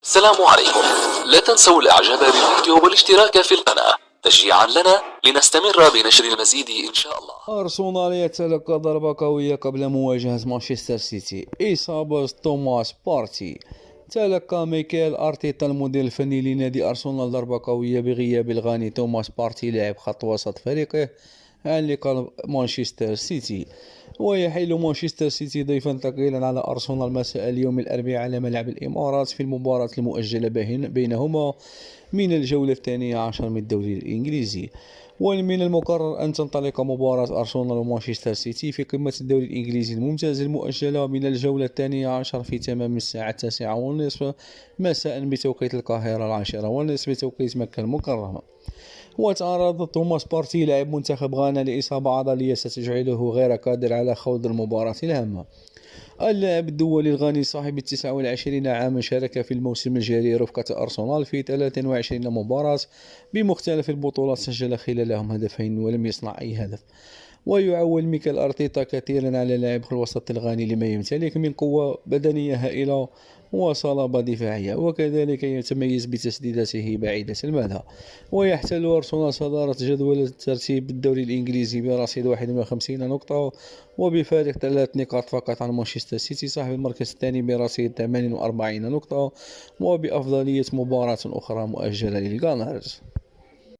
السلام عليكم. لا تنسوا الاعجاب بالفيديو والاشتراك في القناة تشجيعا لنا لنستمر بنشر المزيد ان شاء الله. أرسنال يتلقى ضربة قوية قبل مواجهة مانشستر سيتي. إصابة توماس بارتي. تلقى ميكيل أرتيتا المدير الفني لنادي أرسنال ضربة قوية بغياب الغاني توماس بارتي لاعب خط وسط فريقه عن لقاء مانشستر سيتي. ويحل مانشستر سيتي ضيفا ثقيلا على أرسنال مساء اليوم الأربعاء على ملعب الإمارات في المباراة المؤجلة بينهما من الجولة الثانية عشر من الدوري الإنجليزي. ومن المقرر أن تنطلق مباراة أرسنال ومانشستر سيتي في قمة الدوري الإنجليزي الممتاز المؤجلة من الجولة الثانية عشر في تمام الساعة 9:30 مساء بتوقيت القاهرة 10:30 بتوقيت مكة المكرمة. وتعرض توماس بارتي لاعب منتخب غانا لإصابة عضلية ستجعله غير قادر على خوض المباراة الهامة. اللاعب الدولي الغاني صاحب 29 عاما شارك في الموسم الجاري رفقة أرسنال في 23 مباراة بمختلف البطولات، سجل خلالهم هدفين ولم يصنع أي هدف. ويعول ميكيل أرتيتا كثيرا على لاعب الوسط الغاني لما يمتلك من قوة بدنية هائلة وصلابة دفاعية، وكذلك يتميز بتسديداته بعيدة المدى. ويحتل أرسنال صدارة جدول ترتيب الدوري الإنجليزي برصيد 51 نقطة وبفارق 3 نقاط فقط عن مانشستر سيتي صاحب المركز الثاني برصيد 48 نقطة وبأفضلية مباراة أخرى مؤجلة للغانرز.